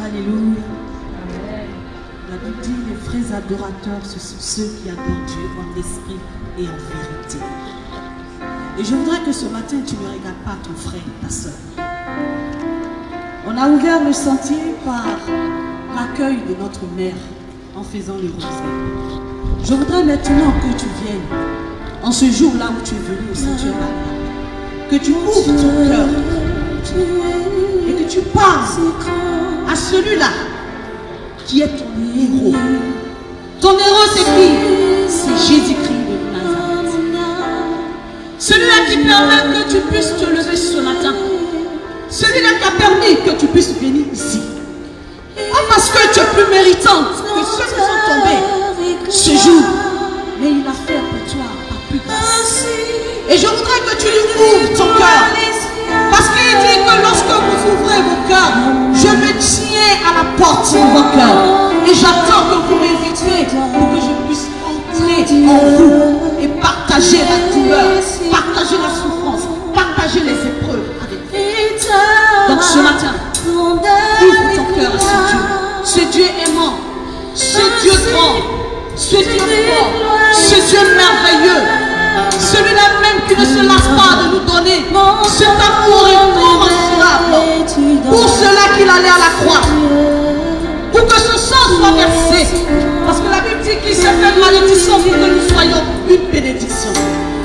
Alléluia. La Bible dit les vrais adorateurs, ce sont ceux qui adorent Dieu en esprit et en vérité. Et je voudrais que ce matin, tu ne regardes pas ton frère, ta soeur. On a ouvert le sentier par l'accueil de notre mère en faisant le rosaire. Je voudrais maintenant que tu viennes, en ce jour-là où tu es venu au sanctuaire, que tu ouvres ton cœur et que tu parles à celui-là qui est ton héros. Ton héros, c'est qui? C'est Jésus-Christ de Nazareth. Celui-là qui permet que tu puisses te lever ce matin. Celui-là qui a permis que tu puisses venir ici. Pas parce que tu es plus méritante que ceux qui sont tombés ce jour. Mais il a fait pour toi par plus grâce. Et je voudrais que tu lui ouvres ton cœur. Parce qu'il dit que lorsque vous ouvrez vos cœurs, je me tiens à la porte de vos cœurs. Et j'attends que vous m'invitiez pour que je puisse entrer en vous et partager la douleur, partager la souffrance, partager les épreuves avec vous. Donc ce matin, ouvre ton cœur à ce Dieu aimant, ce Dieu grand, ce Dieu fort, ce Dieu merveilleux, celui-là même qui ne se lasse pas de nous donner cet amour incommensurable. Pour cela qu'il allait à la croix, pour que ce sang soit versé, parce que la Bible dit qu'il s'est fait malédiction pour que nous soyons une bénédiction.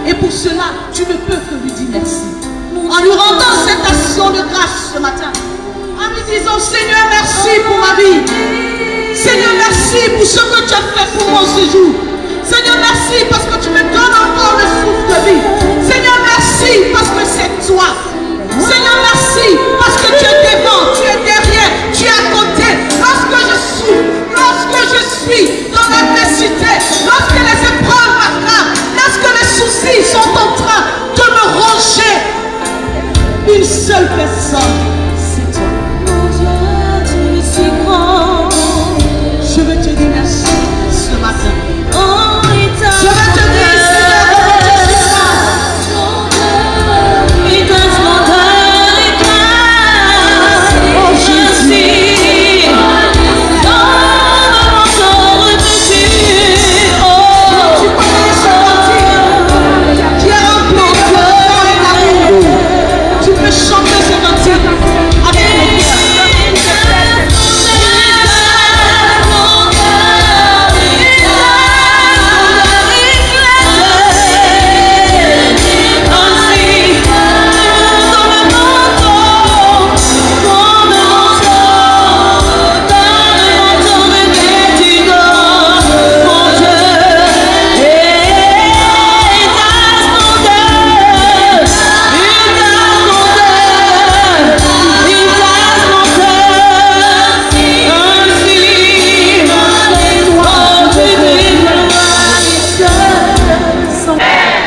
Et pour cela, tu ne peux que lui dire merci. En lui rendant cette action de grâce ce matin, en lui disant Seigneur merci pour ma vie, Seigneur merci pour ce que tu as fait pour moi ce jour, Seigneur merci parce que tu me donnes encore le souffle de vie, Seigneur merci parce que c'est toi, Seigneur merci parce que tu es devant, tu es derrière, tu es à côté. Lorsque je souffre, lorsque je suis dans l'adversité, lorsque les épreuves m'attrapent, lorsque les soucis sont en train de me ronger, une seule personne, c'est toi. Je veux te dire merci ce matin. Je veux te dire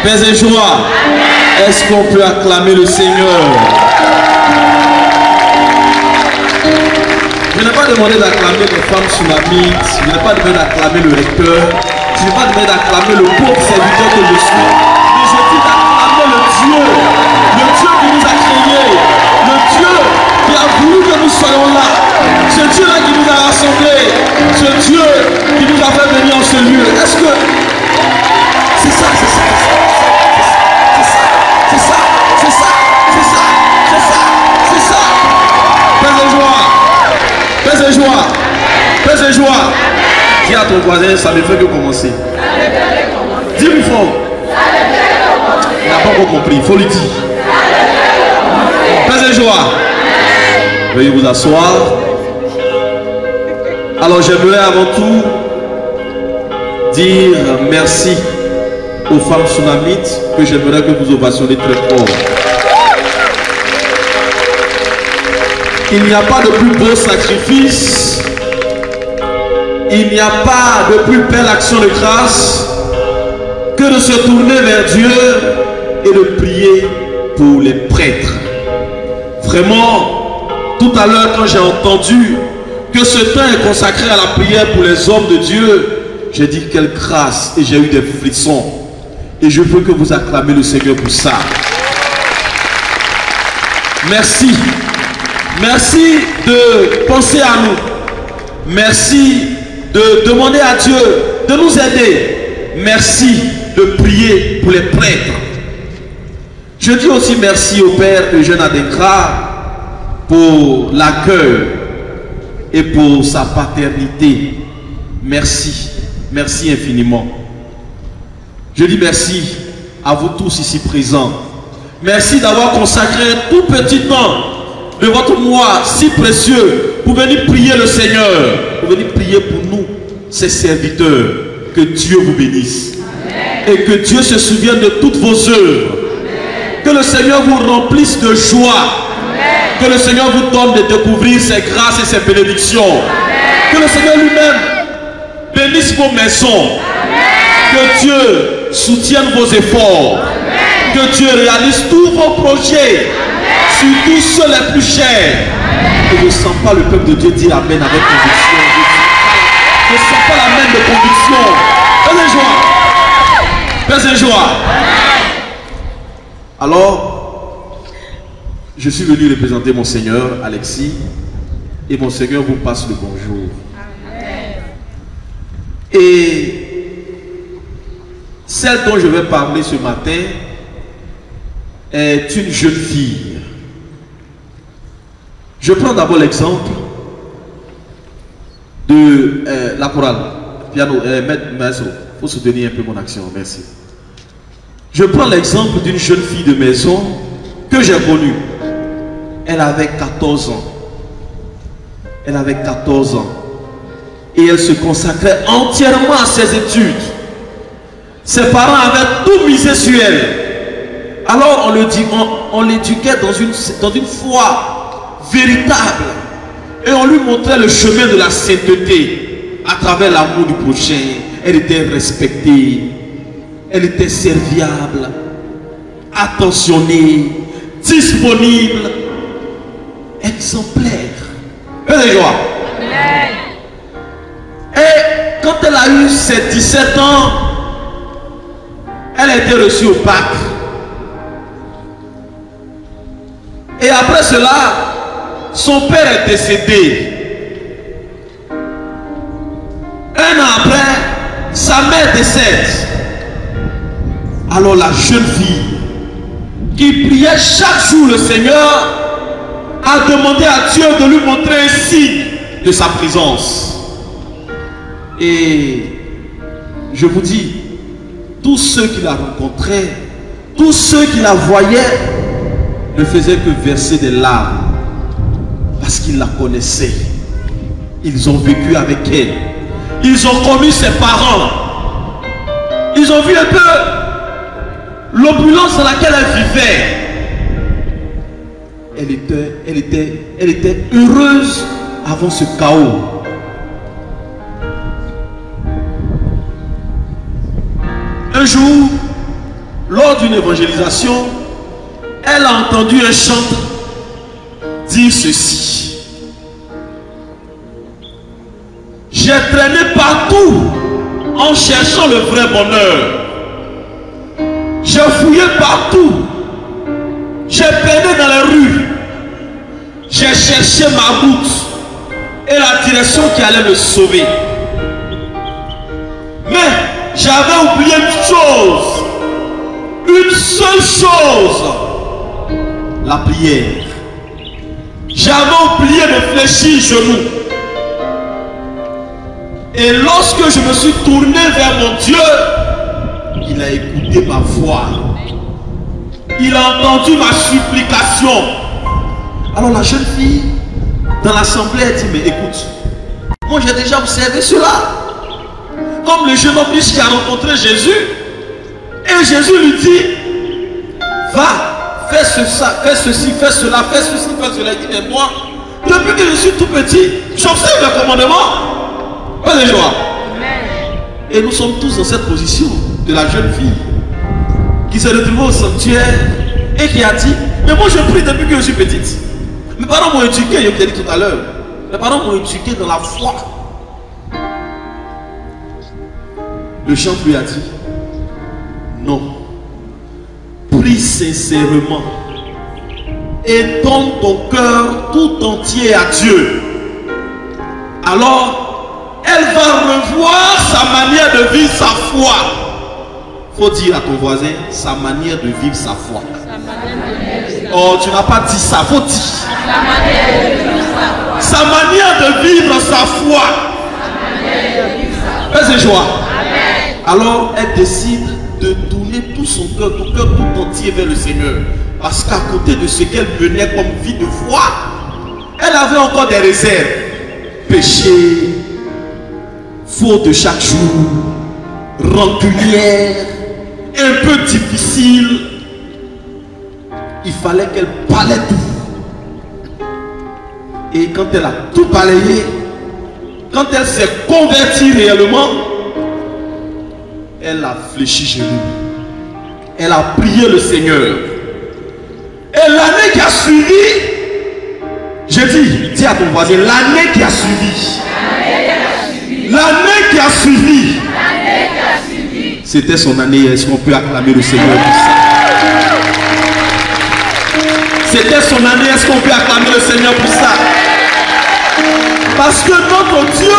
Paix et joie. Est-ce qu'on peut acclamer le Seigneur? Je n'ai pas demandé d'acclamer les femmes sunamites, je n'ai pas demandé d'acclamer le recteur, je n'ai pas demandé d'acclamer le pauvre serviteur que je suis, mais je dis d'acclamer le Dieu qui nous a créés, le Dieu qui a voulu que nous soyons là, ce Dieu-là qui nous a rassemblés, ce Dieu qui nous a fait venir en ce lieu. Est-ce que c'est ça, c'est ça, c'est ça. Paix et joie. Paix et joie. Dis à ton voisin, ça ne fait que commencer. Dis-lui fort. Il n'a pas encore compris, il faut lui dire. Paix et joie. Veuillez vous asseoir. Alors j'aimerais avant tout dire merci aux femmes sunamites que j'aimerais que vous ovationnez très fort. Il n'y a pas de plus beau sacrifice, il n'y a pas de plus belle action de grâce que de se tourner vers Dieu et de prier pour les prêtres. Vraiment, tout à l'heure quand j'ai entendu que ce temps est consacré à la prière pour les hommes de Dieu, j'ai dit quelle grâce et j'ai eu des frissons. Et je veux que vous acclamez le Seigneur pour ça. Merci. Merci de penser à nous. Merci de demander à Dieu de nous aider. Merci de prier pour les prêtres. Je dis aussi merci au Père Eugène Adekra pour l'accueil et pour sa paternité. Merci. Merci infiniment. Je dis merci à vous tous ici présents. Merci d'avoir consacré un tout petit temps de votre mois si précieux pour venir prier le Seigneur, pour venir prier pour nous, ses serviteurs. Que Dieu vous bénisse. Amen. Et que Dieu se souvienne de toutes vos œuvres. Amen. Que le Seigneur vous remplisse de joie. Amen. Que le Seigneur vous donne de découvrir ses grâces et ses bénédictions. Amen. Que le Seigneur lui-même bénisse vos maisons. Amen. Que Dieu soutienne vos efforts. Amen. Que Dieu réalise tous vos projets. Amen. Surtout ceux les plus chers. Amen. Et je ne sens pas le peuple de Dieu dire Amen avec conviction. Je ne sens pas la même de conviction. Fais-en joie. Fais-en joie. Alors, je suis venu représenter mon Seigneur, Alexis, et mon Seigneur vous passe le bonjour. Amen. Et celle dont je vais parler ce matin est une jeune fille. Je prends d'abord l'exemple de la chorale. Piano, maestro, il faut soutenir un peu mon action, merci. Je prends l'exemple d'une jeune fille de maison que j'ai connue. Elle avait 14 ans. Elle avait 14 ans. Et elle se consacrait entièrement à ses études. Ses parents avaient tout misé sur elle. Alors on l'éduquait dans une foi véritable. Et on lui montrait le chemin de la sainteté à travers l'amour du prochain. Elle était respectée, elle était serviable, attentionnée, disponible, exemplaire. Et quand elle a eu ses 17 ans, elle a été reçue au Pâques. Et après cela, son père est décédé. Un an après, sa mère décède. Alors la jeune fille qui priait chaque jour le Seigneur a demandé à Dieu de lui montrer un signe de sa présence. Et je vous dis, tous ceux qui la rencontraient, tous ceux qui la voyaient, ne faisaient que verser des larmes. Parce qu'ils la connaissaient. Ils ont vécu avec elle. Ils ont connu ses parents. Ils ont vu un peu l'opulence dans laquelle elle vivait. Elle était heureuse avant ce chaos. Un jour, lors d'une évangélisation, elle a entendu un chanteur dire ceci: j'ai traîné partout en cherchant le vrai bonheur. J'ai fouillé partout. J'ai peiné dans les rues. J'ai cherché ma route et la direction qui allait me sauver. Mais j'avais oublié une seule chose, la prière. J'avais oublié de fléchir genoux. Et lorsque je me suis tourné vers mon Dieu, il a écouté ma voix. Il a entendu ma supplication. Alors la jeune fille dans l'assemblée a dit: mais écoute, moi j'ai déjà observé cela. Comme le jeune homme riche qui a rencontré Jésus, et Jésus lui dit: va, fais ceci, fais cela, fais ceci, fais cela. Il dit: mais moi, depuis que je suis tout petit, j'observe le commandement. Pas de joie. Et nous sommes tous dans cette position de la jeune fille qui s'est retrouvée au sanctuaire et qui a dit: mais moi je prie depuis que je suis petite. Mes parents m'ont éduqué, je vous ai dit tout à l'heure. Mes parents m'ont éduqué dans la foi. Le chant lui a dit: non, prie sincèrement et donne ton cœur tout entier à Dieu, alors elle va revoir sa manière de vivre sa foi. Faut dire à ton voisin sa manière de vivre sa foi. Oh, tu n'as pas dit ça, faut dire. Sa manière de vivre sa foi. Fais joie. Alors elle décide de tourner tout son cœur, tout entier vers le Seigneur. Parce qu'à côté de ce qu'elle menait comme vie de foi, elle avait encore des réserves. Péché, faute de chaque jour, rancunière, un peu difficile. Il fallait qu'elle balaye tout. Et quand elle a tout balayé, quand elle s'est convertie réellement, elle a fléchi genoux. Elle a prié le Seigneur. Et l'année qui a suivi, dis à ton voisin, l'année qui a suivi, l'année qui a suivi, c'était son année. Est-ce qu'on peut acclamer le Seigneur pour ça? C'était son année. Est-ce qu'on peut acclamer le Seigneur pour ça? Parce que notre Dieu,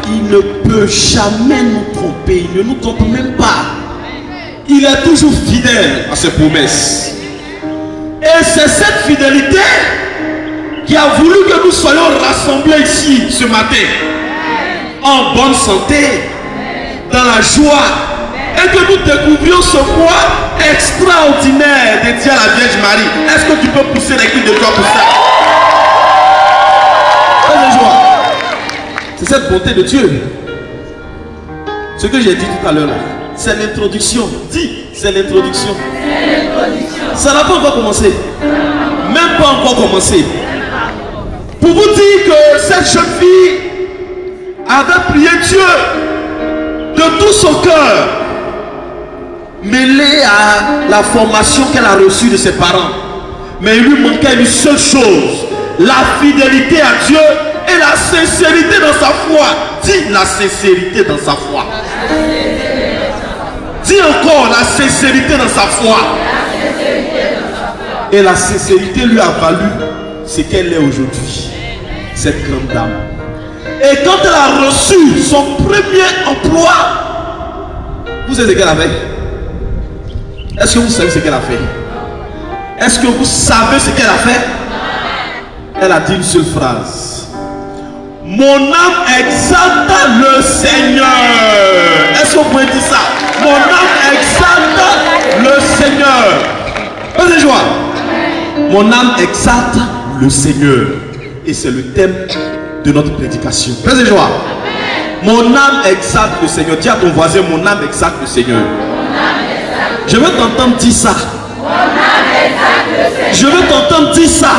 il ne peut jamais nous tromper. Il ne nous trompe même pas. Il est toujours fidèle à ses promesses. Et c'est cette fidélité qui a voulu que nous soyons rassemblés ici ce matin, en bonne santé, dans la joie, et que nous découvrions ce mois extraordinaire dédié à la Vierge Marie. Est-ce que tu peux pousser les cris de joie pour ça? C'est cette bonté de Dieu. Ce que j'ai dit tout à l'heure, c'est l'introduction. Dis, c'est l'introduction. Ça n'a pas encore commencé. Même pas encore commencé. Pour vous dire que cette jeune fille avait prié Dieu de tout son cœur, mêlé à la formation qu'elle a reçue de ses parents. Mais il lui manquait une seule chose, la fidélité à Dieu et la sincérité dans sa foi. Dis la sincérité dans sa foi. Dis encore la sincérité dans sa foi. Et la sincérité lui a valu ce qu'elle est aujourd'hui, cette grande dame. Et quand elle a reçu son premier emploi, vous savez ce qu'elle a fait? Est-ce que vous savez ce qu'elle a fait? Est-ce que vous savez ce qu'elle a fait? Elle a dit une seule phrase: mon âme exalte le Seigneur. Est-ce que vous pouvez dire ça? Mon âme exalte le Seigneur. Faites joie. Mon âme exalte le Seigneur. Et c'est le thème de notre prédication. Faites joie. Mon âme exalte le Seigneur. Dis à ton voisin, mon âme exalte le Seigneur. Je veux t'entendre dire ça. Je veux t'entendre dire ça.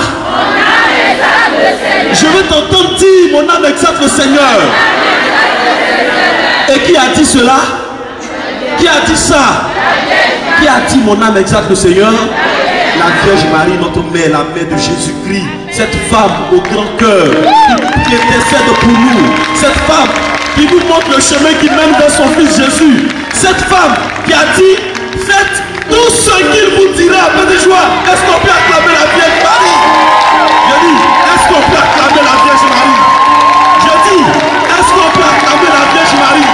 Je veux t'entendre dire, mon âme exalte le Seigneur. Et qui a dit cela? Qui a dit ça? Qui a dit mon âme exalte le Seigneur? La Vierge Marie, notre mère, la mère de Jésus-Christ. Cette femme au grand cœur qui intercède pour nous. Cette femme qui nous montre le chemin qui mène vers son fils Jésus. Cette femme qui a dit, faites tout ce qu'il vous dira. Faites joie. Est-ce qu'on peut acclamer la Vierge Marie? Je dis, est-ce qu'on peut acclamer la Vierge Marie? Je dis, est-ce qu'on peut acclamer la Vierge Marie?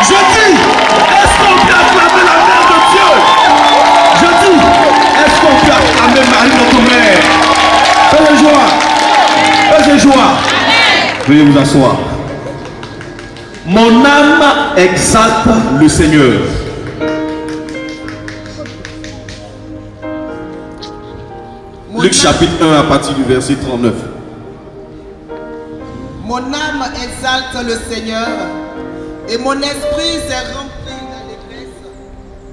Je dis, est-ce qu'on peut acclamer la mère de Dieu? Je dis, est-ce qu'on peut acclamer Marie notre mère? Faites joie. Faites joie. Veuillez vous asseoir. Mon âme exalte le Seigneur. Luc chapitre 1 à partir du verset 39. Mon âme exalte le Seigneur et mon esprit s'est rempli d'allégresse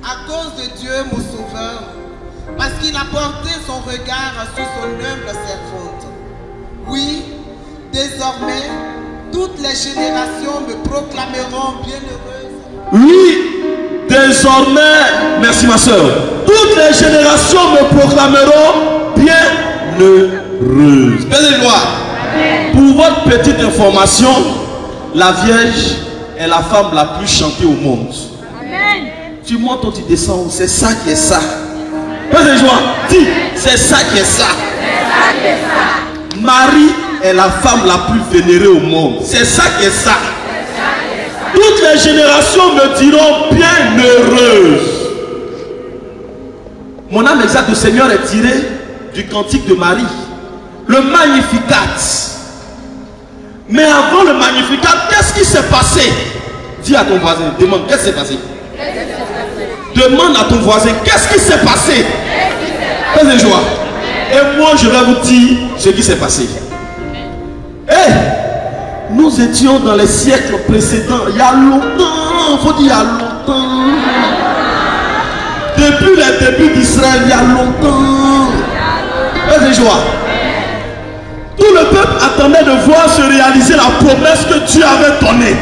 à cause de Dieu mon sauveur, parce qu'il a porté son regard sur son humble servante. Oui, désormais, toutes les générations me proclameront bienheureuse. Oui, désormais, merci ma soeur, toutes les générations me proclameront bienheureuse. Belle gloire. Pour votre petite information, la Vierge est la femme la plus chantée au monde. Amen. Tu montes ou tu descends, c'est ça qui est ça. Fais des joies. Dis, c'est ça qui est ça. Marie est la femme la plus vénérée au monde. C'est ça qui est ça. Toutes les générations me diront bienheureuse. Mon âme exacte du Seigneur est tirée du cantique de Marie. Le Magnificat. Mais avant le Magnificat, qu'est-ce qui s'est passé? Dis à ton voisin, demande, qu'est-ce qui s'est passé? Demande à ton voisin, qu'est-ce qui s'est passé? Fais des joies. Et moi, je vais vous dire ce qui s'est passé. Nous étions dans les siècles précédents, il y a longtemps, il faut dire il y a longtemps. Depuis les débuts d'Israël, il y a longtemps. Fais des joies. Tout le peuple attendait de voir se réaliser la promesse que Dieu avait donnée.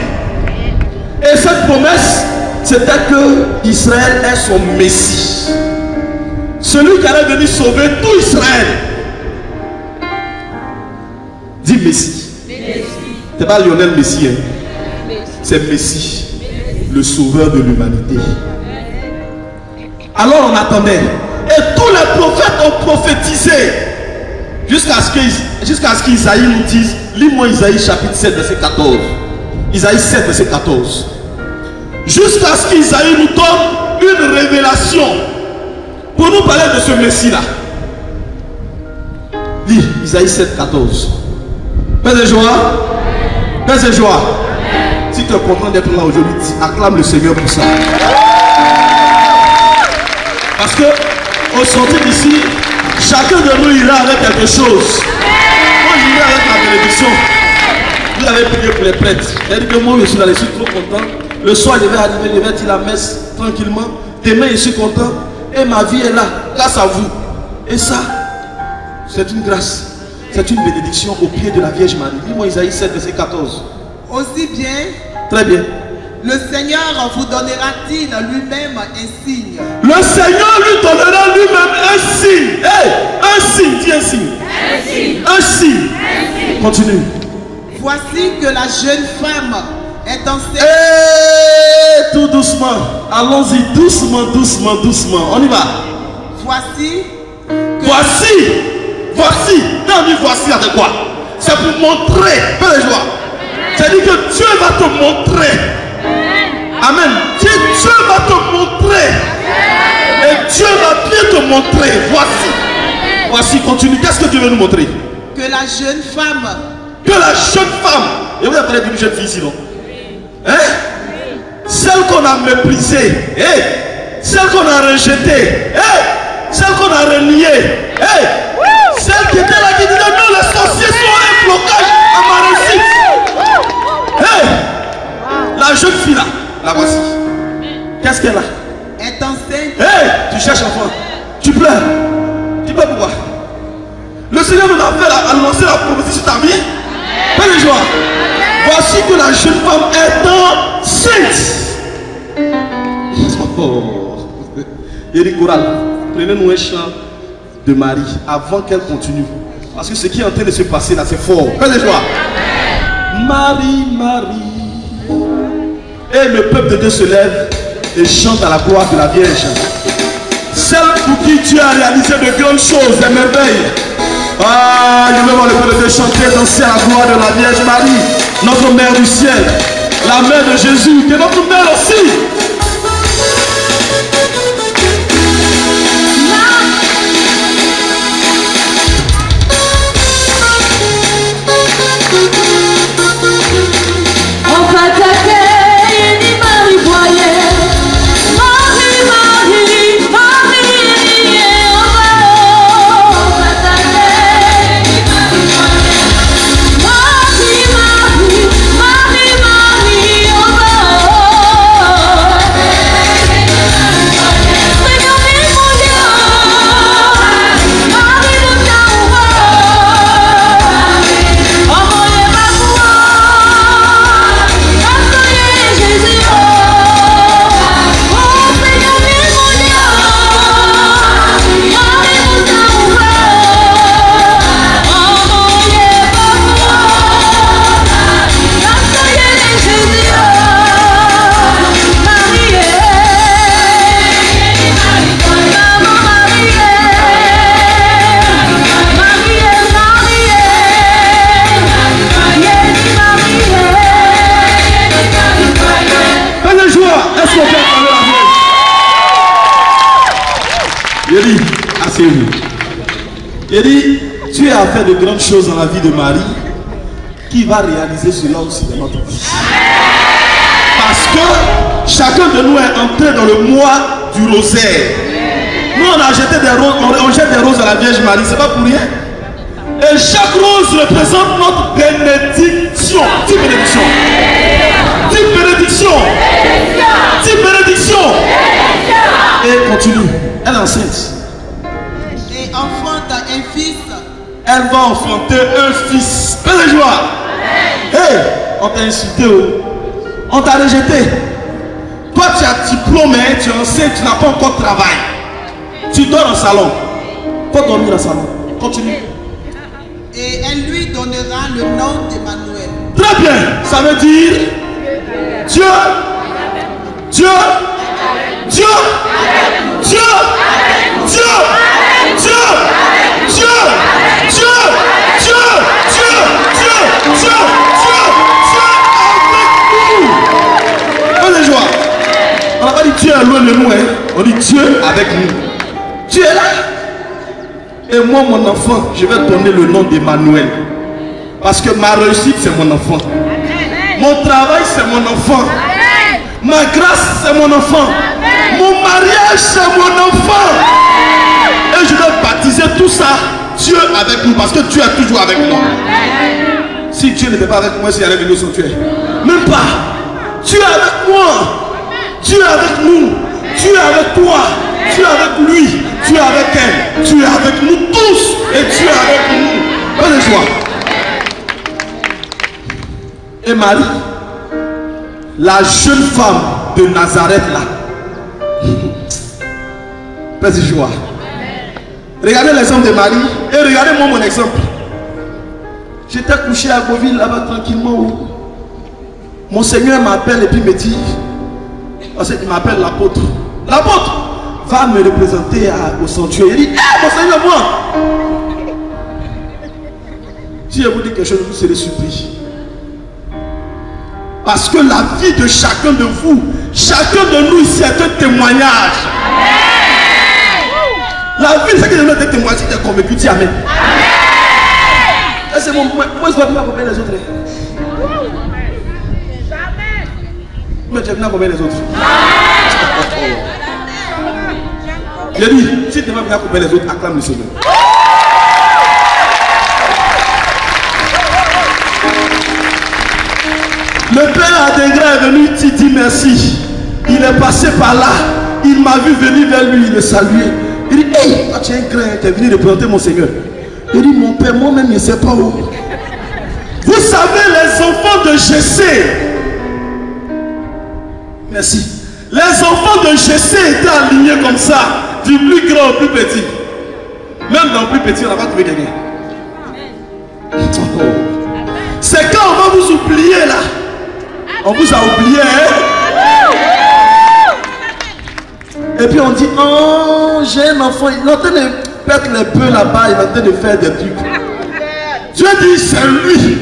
Et cette promesse, c'était que Israël est son Messie. Celui qui allait venir sauver tout Israël. Dis Messie. C'est pas Lionel Messi, hein. C'est Messie, le sauveur de l'humanité. Alors on attendait. Et tous les prophètes ont prophétisé. Jusqu'à ce qu'Isaïe nous dise, lis-moi Isaïe chapitre 7, verset 14. Isaïe 7, verset 14. Jusqu'à ce qu'Isaïe nous donne une révélation pour nous parler de ce Messie-là. Lis Isaïe 7, 14. Fais des joies. Fais des joies. Si tu es content d'être là aujourd'hui, acclame le Seigneur pour ça. Parce que au sortir d'ici, chacun de nous ira avec quelque chose. Moi j'irai avec la bénédiction. Vous avez prié pour les prêtres. C'est-à-dire que moi je suis là, je suis trop content. Le soir je vais arriver, je vais dire la messe tranquillement. Demain je suis content. Et ma vie est là, grâce à vous. Et ça, c'est une grâce. C'est une bénédiction au pied de la Vierge Marie. Dis-moi Isaïe 7, verset 14. Aussi bien. Très bien. Le Seigneur vous donnera-t-il lui-même un signe? Le Seigneur lui donnera lui-même un signe. Hey, un signe, dis un signe. Un signe. Un signe. Continue. Voici que la jeune femme est enceinte. Hey, tout doucement. Allons-y, doucement, doucement, doucement. On y va. Voici. Voici. Non, mais voici avec quoi? C'est pour montrer. Fais les joies. C'est-à-dire que Dieu va te montrer. Amen. Dieu va te montrer. Et Dieu va bien te montrer. Voici, continue. Qu'est-ce que Dieu veut nous montrer? Que la jeune femme. Que la jeune femme. Et vous avez parlé d'une jeune fille ici, non? Hein? Celle qu'on a méprisée. Celle qu'on a rejetée. Celle qu'on a reniée. Celle qui était là qui disait non, les sorciers sont un blocage à ma réussite. La jeune fille là. La voici. Qu'est-ce qu'elle a? Est enceinte. Tu cherches enfant. Tu pleures. Tu pleures pourquoi? Le Seigneur nous a fait annoncer la prophétie sur ta vie. Fais les joies. Voici que la jeune femme est enceinte. Eric Goral, prenez-nous un chant de Marie avant qu'elle continue. Parce que ce qui est en train de se passer là, c'est fort. Fais les joies. Marie, Marie. Et le peuple de Dieu se lève et chante à la gloire de la Vierge. Celle pour qui Dieu a réalisé de grandes choses, des merveilles. Ah, je veux voir le peuple de Dieu chanter, danser à la gloire de la Vierge Marie, notre mère du ciel, la mère de Jésus, qui est notre mère aussi. Marie, Marie, Marie, oh, J'ai dit, Dieu a fait de grandes choses dans la vie de Marie, qui va réaliser cela aussi dans notre vie. Parce que chacun de nous est entré dans le mois du rosaire. Nous on a jeté des roses, on jette des roses à la Vierge Marie, c'est pas pour rien. Et chaque rose représente notre bénédiction. Dis bénédiction. Dis bénédiction. Dis bénédiction. Et continue. Elle est enceinte. Et enfante un fils. Elle va enfanter un fils. Paix de joie. Hey, on t'a insulté. On t'a rejeté. Toi tu as diplôme, tu es enceinte, tu n'as pas encore de travail. Tu dors au salon. Faut dormir au salon. Continue. Et elle lui donnera le nom d'Emmanuel. Très bien. Ça veut dire Dieu. Dieu. Dieu. Dieu. Dieu. Dieu. Dieu. Dieu. Dieu. Dieu. Dieu. Dieu. Dieu avec nous. Bonne joie. On n'a pas dit Dieu est loin de nous, hein. On dit Dieu avec nous. Dieu est là. Et moi, mon enfant, je vais donner le nom d'Emmanuel. Parce que ma réussite, c'est mon enfant. Mon travail, c'est mon enfant. Ma grâce, c'est mon enfant. Mon mariage, c'est mon enfant. Et je vais baptiser tout ça, Dieu avec nous. Parce que Dieu est toujours avec moi. Si Dieu n'était pas avec moi, s'il allait venir son Dieu. Même pas. Dieu est avec moi. Dieu est avec nous. Dieu est avec toi. Dieu est avec lui. Dieu est avec elle. Dieu est avec nous tous. Et Dieu est avec nous. Bonne joie. Et Marie, la jeune femme de Nazareth là. Paix de joie. Regardez l'exemple de Marie. Et regardez moi mon exemple. J'étais couché à Beauville là-bas tranquillement. Mon Seigneur m'appelle et puis me dit, parce qu'il m'appelle l'apôtre. L'apôtre va me représenter au sanctuaire. Il dit, hey, mon Seigneur, moi. Si je vous dis quelque chose, vous serez surpris. Parce que la vie de chacun de vous, chacun de nous ici est un témoignage. La vie de chacun de nous est un témoignage. Si tu es convaincu, dis Amen. C'est mon point. Moi, je dois venir accompagner les autres. Mais tu es venu accompagner les autres. J'ai dit, si tu vas venir accompagner les autres, acclame le Seigneur. Le père Adingra est venu, il dit merci. Il est passé par là. Il m'a vu venir vers lui, il le saluait. Il dit, hey, toi tu es un grand, tu es venu représenter mon Seigneur. Il dit, mon père, moi-même, je ne sais pas où. Vous savez, les enfants de Jessé. Merci. Les enfants de Jessé étaient alignés comme ça, du plus grand au plus petit. Même dans le plus petit, on n'a pas trouvé quelqu'un. Oh. C'est quand on va vous oublier là. On vous a oublié, hein? Et puis on dit, oh, j'ai un enfant, il est en train de perdre les bœufs là-bas, il est en train de faire des trucs. Dieu dit, c'est lui.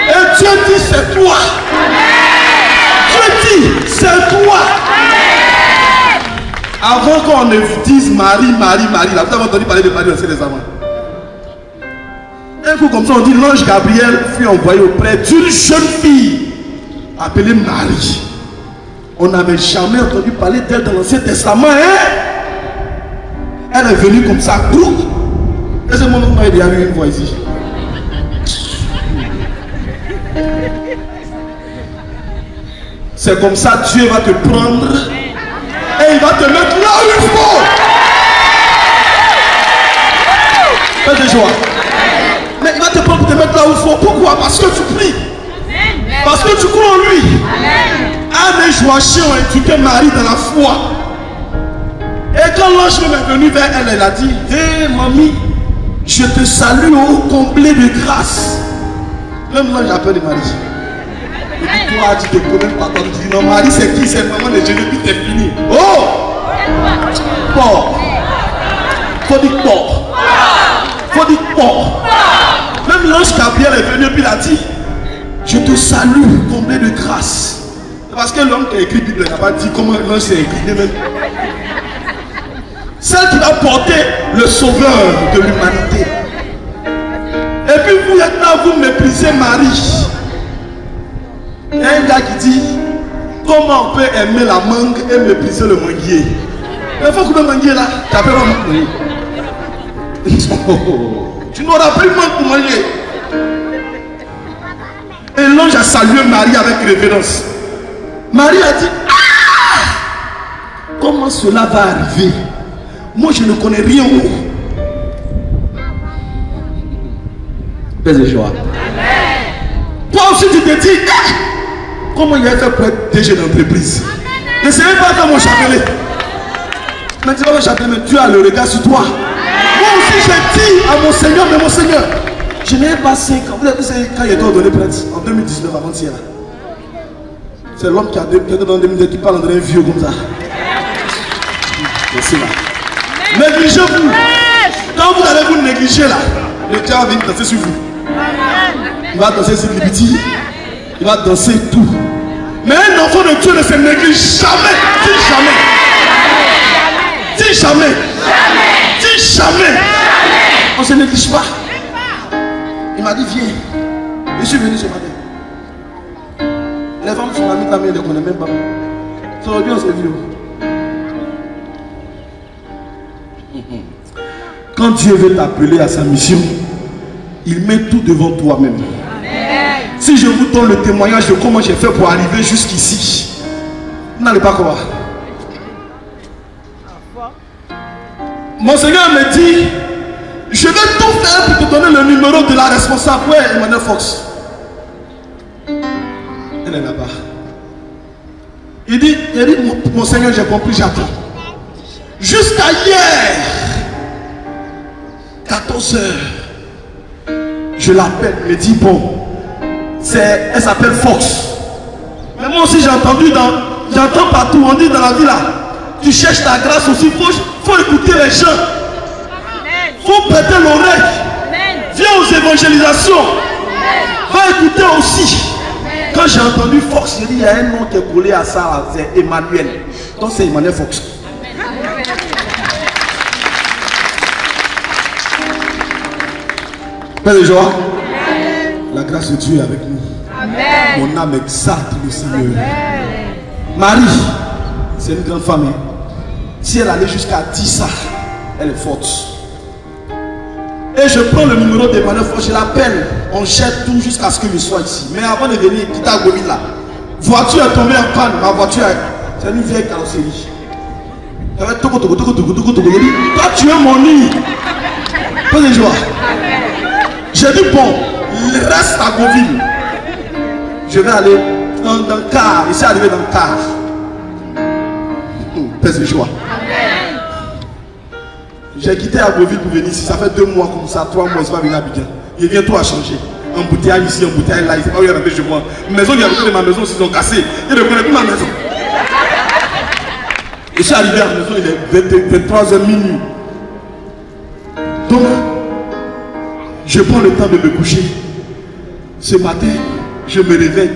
Et Dieu dit, c'est toi. Dieu dit, c'est toi. Avant qu'on ne vous dise Marie, Marie, Marie, là, vous avez entendu parler de Marie aussi récemment. Un coup comme ça, on dit, l'ange Gabriel fut envoyé auprès d'une jeune fille appelée Marie. On n'avait jamais entendu parler d'elle dans l'Ancien Testament, hein? Elle est venue comme ça, groupe. Et ce moment où il y a eu une voix ici. C'est comme ça Dieu va te prendre et il va te mettre là où il faut. Fais des joies. Mais il va te prendre pour te mettre là où il faut. Pourquoi? Parce que tu pries. Parce que tu crois en lui. Anne et Joachim ont éduqué Marie dans la foi. Et quand l'ange est venu vers elle, elle a dit, hé mamie, je te salue au comblé de grâce. Même l'ange a peur de Marie. Il dit, toi, tu te connais pas. Tu dis, non, Marie, c'est qui? C'est maman de Jésus, puis t'es fini. Oh! Porc. Faut dire porc. Faut dire porc. Même l'ange Gabriel est venu, puis il a dit, je te salue, comblé de grâce. Parce que l'homme qui a écrit la Bible n'a pas dit comment l'ange s'est écrit. Celle qui va porter le sauveur de l'humanité. Et puis vous êtes là, vous méprisez Marie. Il y a un gars qui dit, comment on peut aimer la mangue et mépriser le manguier? Il faut que le manguier là, tu appelles un mangue. Tu n'auras plus mangue pour manger. Et l'ange a salué Marie avec révérence. Marie a dit, ah, comment cela va arriver? Moi je ne connais rien. Paix et joie. Toi aussi tu te dis, ah, comment il a fait pour être DG d'entreprise? Ne sais pas faire mon chapelet. Mais tu vas me chapelet, mais Dieu a le regard sur toi. Moi aussi j'ai dit à mon Seigneur, mais mon Seigneur, je n'ai pas 5 ans. Vous avez vu quand il est ordonné prêtre en 2019 avant-hier. C'est l'homme qui a donné dans 2019 qui parle en un vieux comme ça. Merci là. Négligez-vous. Quand vous allez vous négliger là, le diable va venir danser sur vous. Il va danser sur Liberty. Il va danser tout. Mais un enfant de Dieu ne se néglige jamais. Dis jamais. Dis jamais. Dis jamais. On ne se néglige pas. Il m'a dit viens. Je suis venu ce matin. Les femmes sont amies de la mère, elles ne connaissent même pas. Ça aurait bien on s'est vu. Quand Dieu veut t'appeler à sa mission, il met tout devant toi-même. Si je vous donne le témoignage de comment j'ai fait pour arriver jusqu'ici, vous n'allez pas croire. Mon Seigneur me dit, je vais tout faire pour te donner le numéro de la responsable. Ouais, Emmanuel Fox. Elle est là-bas. Il dit mon Seigneur, j'ai compris, j'attends. Jusqu'à hier, 14 h, je l'appelle, il me dit bon, elle s'appelle Fox. Mais moi aussi j'ai entendu, j'entends partout, on dit dans la vie là, tu cherches ta grâce aussi, faut écouter les gens. Faut prêter l'oreille. Viens aux évangélisations. Va écouter aussi. Quand j'ai entendu Fox, j'ai dit il y a un nom qui est collé à ça, c'est Emmanuel. Donc c'est Emmanuel Fox. Père de joie, la grâce de Dieu est avec nous. Amen. Mon âme exalte le Seigneur. Marie, c'est une grande femme. Si elle allait jusqu'à 10 ça, elle est forte. Et je prends le numéro d'Emmanuel Fox, je l'appelle, on jette tout jusqu'à ce que je sois ici. Mais avant de venir, quitter à Gomi là, voiture est tombée en panne, ma voiture, c'est une vieille carrosserie. Toi tu es mon nid. Père de joie. J'ai dit bon, reste à Gauville. Je vais aller dans le car. Je suis arrivé dans le car. Paix et joie. J'ai quitté Agoville pour venir ici. Ça fait 2 mois comme ça, 3 mois, je ne suis pas venu à Abidjan. Il vient tout à changer. Embouteillage ici, embouteillage là. Il ne sait pas où il est rentré chez moi. Maison, il y a de ma maison, ils ont cassé. Il ne connaît plus ma maison. Je suis arrivé à la maison, il est 23h minuit. Donc, je prends le temps de me coucher. Ce matin, je me réveille.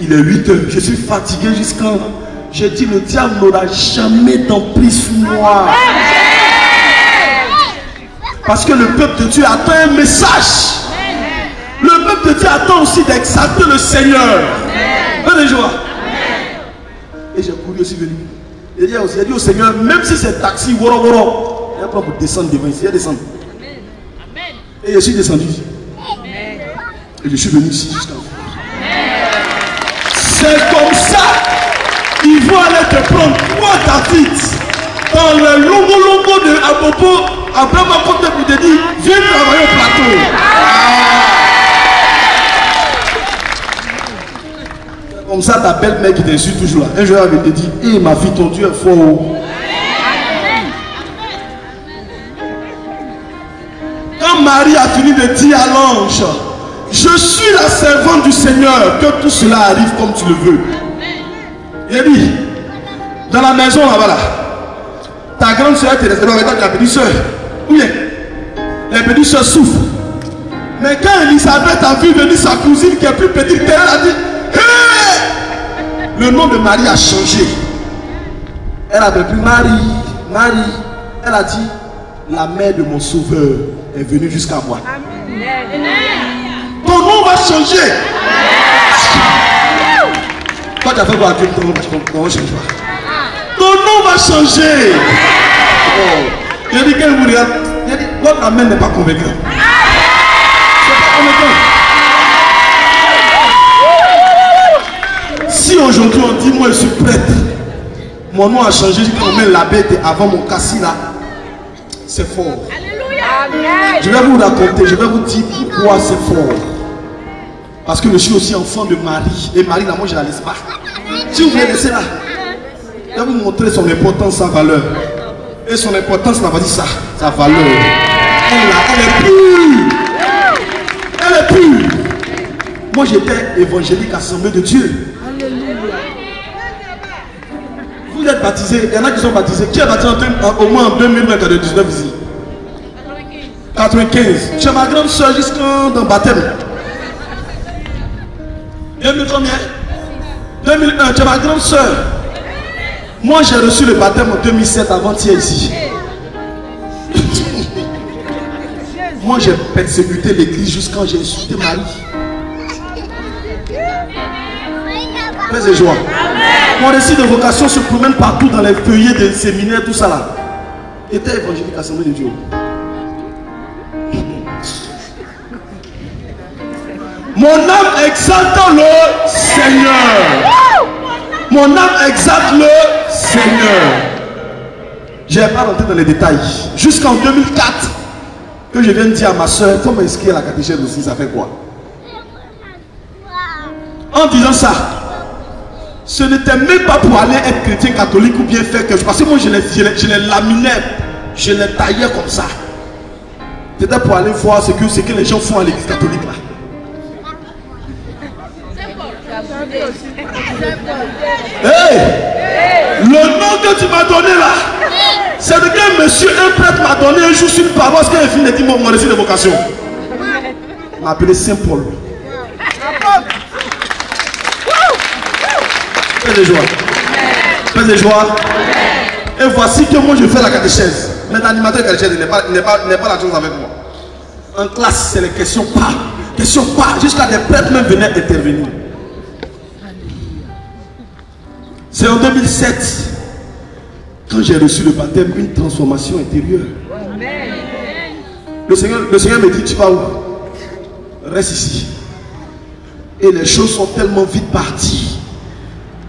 Il est 8h. Je suis fatigué jusqu'à... J'ai dit, le diable n'aura jamais d'emprise sur moi. Parce que le peuple de Dieu attend un message. Le peuple de Dieu attend aussi d'exalter le Seigneur. Venez joie. Et j'ai couru aussi venu. Il a dit au Seigneur, même si c'est taxi, il y a pas pour descendre devant ici. Il y a descendu. Et je suis descendu. Et je suis venu ici jusqu'à vous. C'est comme ça qu'ils vont aller te prendre. Toi, David, dans le longo de Abobo, après ma porte pour te dire, viens travailler au plateau. Comme ça, ta belle-mère qui t'insulte toujours là. Un jour, elle va te dire, hé ma fille, ton Dieu est fort. Quand Marie a fini de dire à l'ange, je suis la servante du Seigneur, que tout cela arrive comme tu le veux. Il a dit, dans la maison là-bas, là, ta grande soeur était restée avec ta petite soeur. Oui, la petite soeur souffre. Mais quand Elisabeth a vu venir sa cousine qui est plus petite, elle a dit, hey! Le nom de Marie a changé. Elle avait plus Marie. Elle a dit, la mère de mon sauveur est venue jusqu'à moi. Ton nom va changer. Quand tu as fait quoi, ton nom va changer. Ton nom va changer. Oh. Il a dit qu'elle vous regarde. Il a dit, votre amène n'est pas convaincant. C'est pas convaincant. Si aujourd'hui on dit, moi je suis prêtre, mon nom a changé, je dis qu'on met la bête avant mon cassis là, c'est fort. Je vais vous raconter, je vais vous dire pourquoi c'est fort. Parce que je suis aussi enfant de Marie. Et Marie là, moi je ne la laisse pas. Si vous voulez laisser là, je vais vous montrer son importance, sa valeur. Et son importance, là, va dire ça, sa valeur. Elle est pure. Elle est pure. Moi j'étais évangélique Assemblée de Dieu. Vous êtes baptisés, il y en a qui sont baptisés. Qui est baptisé au moins en 2019 ici? 95. Tu es ma grande soeur jusqu'en baptême. 2000 combien? 2001, tu es ma grande soeur. Moi j'ai reçu le baptême en 2007 avant-hier ici. Moi j'ai persécuté l'église jusqu'à j'ai insulté Marie. Paix et joie. Mon récit de vocation se promène partout dans les feuillets des séminaires, tout ça là. Était évangélique Assemblée de Dieu. Mon âme exalte le Seigneur. Mon âme exalte le Seigneur. Je ne vais pas rentrer dans les détails. Jusqu'en 2004, que je viens de dire à ma soeur, il faut m'inscrire à la catéchèse aussi, ça fait quoi? En disant ça, ce n'était même pas pour aller être chrétien catholique ou bien faire quelque chose. Parce que moi je les laminais, je les taillais comme ça. C'était pour aller voir ce que les gens font à l'église catholique là. Hey, le nom que tu m'as donné là, c'est de quel monsieur, un prêtre m'a donné un jour sur une paroisse qui a fini de dire mon récit de vocation. Il m'a appelé Saint Paul. Paix de joie. Paix de joie. Et voici que moi je fais la catéchèse. Mais l'animateur de la catéchèse n'est pas la chose avec moi. En classe, c'est les questions pas. Questions pas. Jusqu'à des prêtres même venaient intervenir. C'est en 2007, quand j'ai reçu le baptême, une transformation intérieure. Le Seigneur me dit, tu vas où? Reste ici. Et les choses sont tellement vite parties.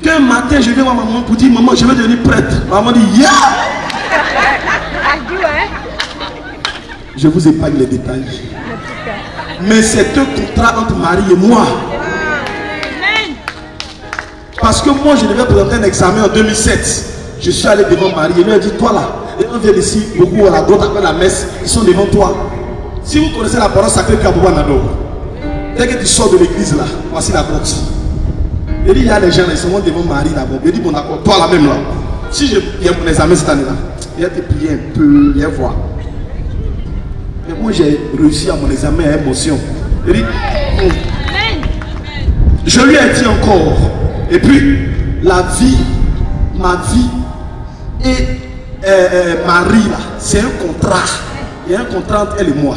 Qu'un matin, je viens voir ma maman pour dire, maman, je vais devenir prêtre. Maman dit, yeah! Je vous épargne les détails. Mais c'est un contrat entre Marie et moi. Parce que moi, je devais présenter un examen en 2007. Je suis allé devant Marie. Elle lui a dit, toi là, les gens viennent ici, beaucoup à la droite après la messe, ils sont devant toi. Si vous connaissez la parole sacrée Kabouba Nado, dès que tu sors de l'église là, voici la porte. Il dit, il y a des gens là, ils sont devant Marie d'abord. Il dit, bon d'accord, toi là même là. Si je viens mon examen cette année là, il a été prié un peu, viens voir. Mais moi j'ai réussi à mon examen à émotion. Il dit, je lui ai dit encore. Et puis, la vie, ma vie et Marie, là, c'est un contrat. Il y a un contrat entre elle et moi.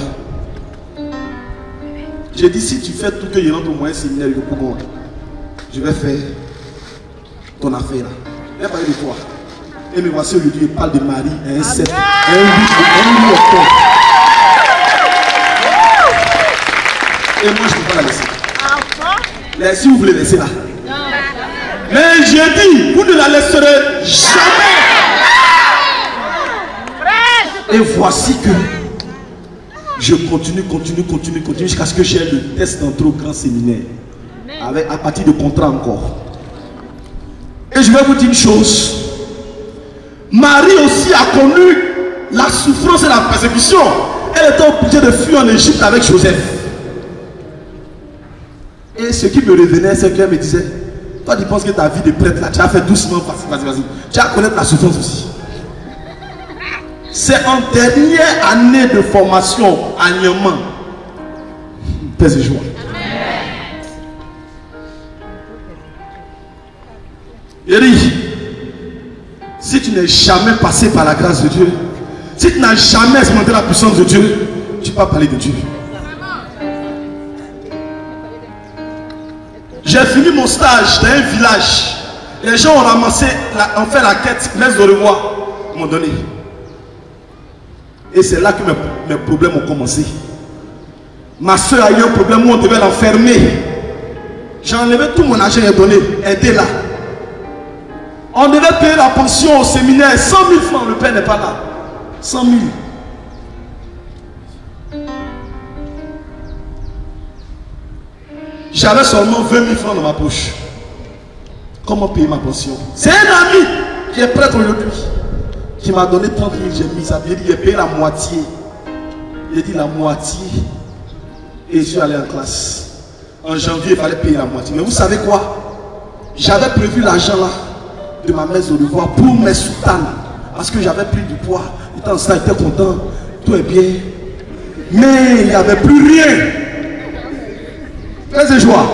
J'ai dit, si tu fais tout que je rentre au moyen séminaire, je vais faire ton affaire là. Elle parlait de toi. Et me voici aujourd'hui, il parle de Marie, un 7, un 8 octobre. Et moi, je ne peux pas la laisser. Si vous voulez laisser là. Mais j'ai dit, vous ne la laisserez jamais. Et voici que je continue jusqu'à ce que j'ai le test d'entrée au grand séminaire. À partir de contrat encore. Et je vais vous dire une chose. Marie aussi a connu la souffrance et la persécution. Elle était obligée de fuir en Égypte avec Joseph. Et ce qui me revenait, c'est qu'elle me disait, toi tu penses que ta vie de prêtre là, tu as fait doucement, vas-y. Tu vas connaître la souffrance aussi. C'est en dernière année de formation à Niamey. Paix et joie. Il dit, si tu n'es jamais passé par la grâce de Dieu, Si tu n'as jamais expérimenté la puissance de Dieu, tu ne peux pas parler de Dieu. J'ai fini mon stage dans un village. Les gens ont ramassé, ont fait la quête, messe de revoir, m'ont donné. Et c'est là que mes problèmes ont commencé. Ma soeur a eu un problème où on devait l'enfermer. J'ai enlevé tout mon argent et donné, aidez-la. On devait payer la pension au séminaire, 100 000 francs, le père n'est pas là. 100 000. J'avais seulement 20 000 francs dans ma poche. Comment payer ma pension? C'est un ami qui est prêtre aujourd'hui, qui m'a donné 30 000, j'ai mis ça. Il dit, j'ai payé la moitié. Il a dit la moitié. Et je suis allé en classe. En janvier, il fallait payer la moitié. Mais vous savez quoi? J'avais prévu l'argent là de ma messe de devoir pour mes soutanes. Parce que j'avais pris du poids. J'étais content. Tout est bien. Mais il n'y avait plus rien. Faites joie.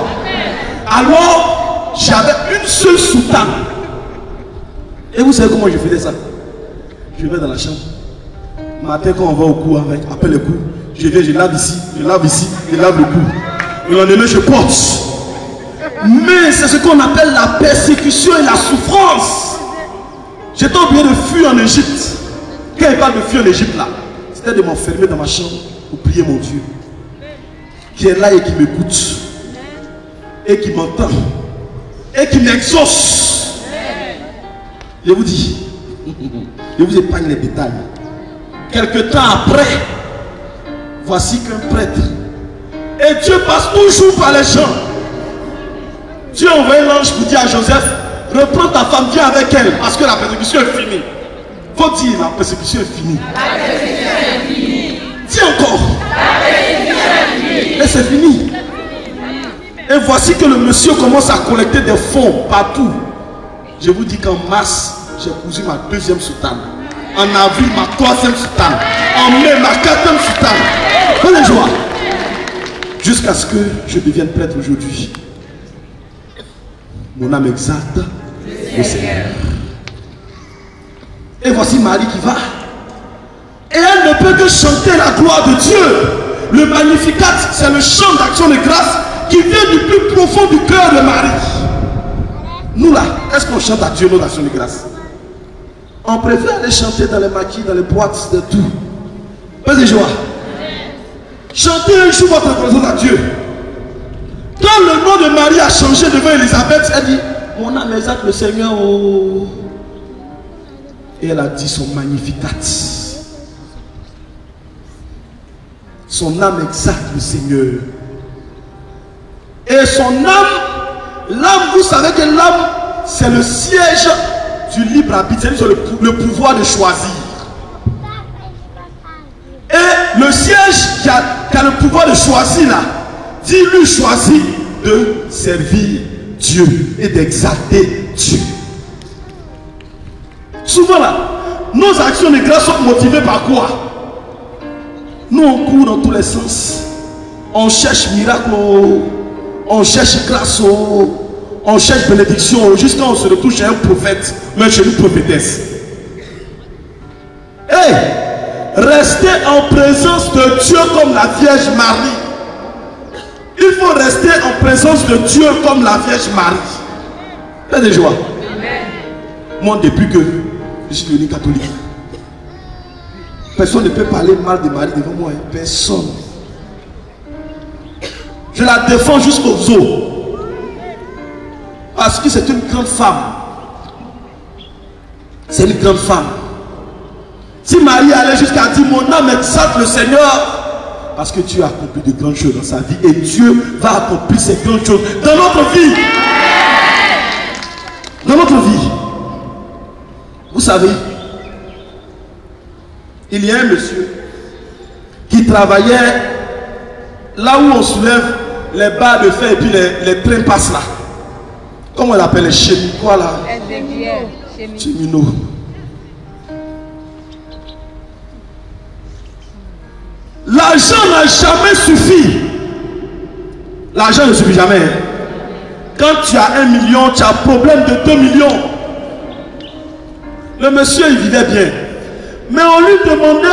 Alors, j'avais une seule soutane. Et vous savez comment je faisais ça? Je vais dans la chambre. Matin, quand on va au cou, après le cou, je viens, je lave ici, je lave ici, je lave le cou. Le lendemain, je porte. Mais c'est ce qu'on appelle la persécution et la souffrance. J'étais obligé de fuir en Égypte. Quand il parle de fuir en Égypte là, c'était de m'enfermer dans ma chambre pour prier mon Dieu. Qui est là et qui m'écoute. Et qui m'entend. Et qui m'exauce. Je vous dis, je vous épargne les détails. Quelque temps après, voici qu'un prêtre, et Dieu passe toujours par les gens. Dieu envoie l'ange pour dire à Joseph, reprends ta femme, viens avec elle, parce que la persécution est finie. Faut dire, la persécution est finie. La persécution est finie. Dis encore. La persécution est finie. Et c'est fini. Et voici que le monsieur commence à collecter des fonds partout. Je vous dis qu'en mars, j'ai cousu ma deuxième soutane. En avril, ma troisième soutane. En mai, ma quatrième soutane. Prenez joie. Jusqu'à ce que je devienne prêtre aujourd'hui. Mon âme exalte le Seigneur. Et voici Marie qui va. Et elle ne peut que chanter la gloire de Dieu. Le Magnificat, c'est le chant d'action de grâce qui vient du plus profond du cœur de Marie. Nous là, est-ce qu'on chante à Dieu nos actions de grâce? On préfère aller chanter dans les maquis, dans les boîtes, de tout. Pas de joie. Chantez un jour votre reconnaissance à Dieu. Quand le nom de Marie a changé devant Élisabeth, elle dit, mon âme exalte le Seigneur. Oh. Et elle a dit son Magnificat. Son âme exalte le Seigneur. Et son âme, l'âme, vous savez que l'âme, c'est le siège du libre arbitre, c'est le pouvoir de choisir. Et le siège qui a le pouvoir de choisir là, dit lui choisit de servir Dieu et d'exalter Dieu. Souvent là, nos actions de grâce sont motivées par quoi? Nous on court dans tous les sens. On cherche miracle, on cherche grâce, on cherche bénédiction, jusqu'à on se retrouve chez un prophète, même chez une prophétesse. Hey, restez en présence de Dieu comme la Vierge Marie. Il faut rester en présence de Dieu comme la Vierge Marie. Faites de joie. Moi, depuis que je suis devenu catholique, personne ne peut parler mal de Marie devant moi. Personne. Je la défends jusqu'aux os. Parce que c'est une grande femme. C'est une grande femme. Si Marie allait jusqu'à dire mon âme exalte le Seigneur, parce que Dieu a accompli de grandes choses dans sa vie et Dieu va accomplir ces grandes choses dans notre vie. Dans notre vie. Vous savez, il y a un monsieur qui travaillait là où on soulève les barres de fer et puis les trains passent là. Comment on l'appelle, les cheminots, quoi là? Cheminots. L'argent n'a jamais suffi. L'argent ne suffit jamais. Quand tu as 1 million, tu as problème de 2 millions. Le monsieur, il vivait bien. Mais on lui demandait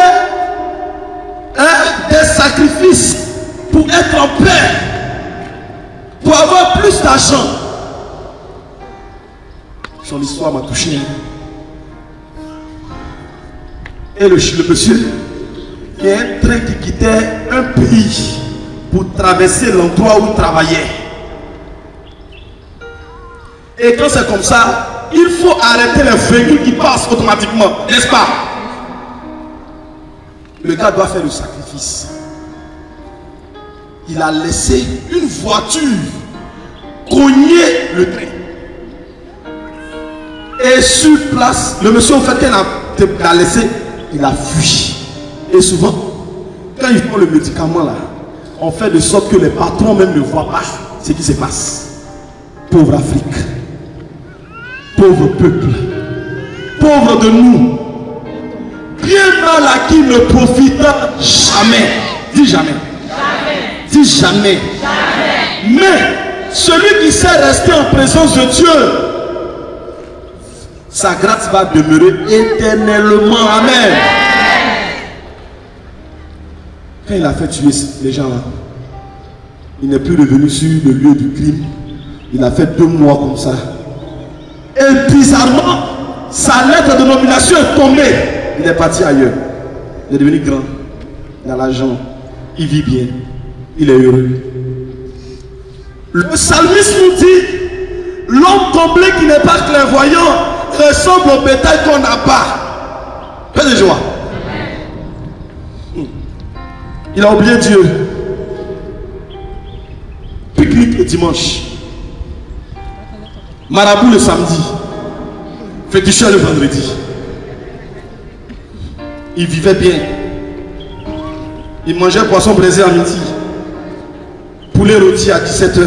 des sacrifices pour être en paix, pour avoir plus d'argent. Son histoire m'a touché. Et le monsieur, il y a un train qui quittait un pays pour traverser l'endroit où il travaillait. Et quand c'est comme ça, il faut arrêter les véhicules qui passent automatiquement, n'est-ce pas? Le gars doit faire le sacrifice. Il a laissé une voiture cogner le train. Et sur place, le monsieur, en fait, qu'il a laissé, il a fui. Et souvent, quand il prend le médicament là, on fait de sorte que les patrons même ne voient pas ce qui se passe. Pauvre Afrique, pauvre peuple, pauvre de nous, bien mal acquis ne profita jamais. Dis jamais. Dis jamais. Mais celui qui sait rester en présence de Dieu, sa grâce va demeurer éternellement. Amen. Quand il a fait tuer les gens là, il n'est plus revenu sur le lieu du crime. Il a fait 2 mois comme ça. Et bizarrement, sa lettre de nomination est tombée. Il est parti ailleurs. Il est devenu grand. Il a l'argent. Il vit bien. Il est heureux. Le psalmiste nous dit, l'homme comblé qui n'est pas clairvoyant ressemble au bétail qu'on n'a pas. Paix de joie. Il a oublié Dieu. Pique-nique le dimanche. Marabout le samedi. Féticheur le vendredi. Il vivait bien. Il mangeait poisson braisé à midi. Poulet rôti à 17h.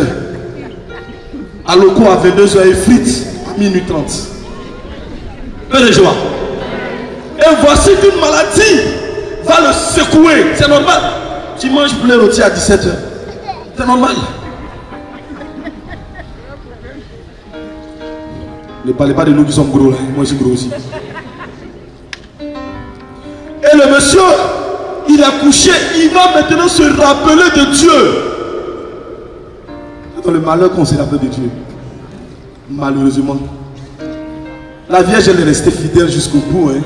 À loco à 22h et frites à minuit 30. Paix de joie. Et voici qu'une maladie va le secouer. C'est normal. Tu manges poulet rôti à 17h. C'est normal. Ne parlez pas de nous qui sommes gros là. Moi je suis gros aussi. Et le monsieur, il a couché. Il va maintenant se rappeler de Dieu. Dans le malheur qu'on se rappelle de Dieu. Malheureusement. La Vierge elle est restée fidèle jusqu'au bout. Hein.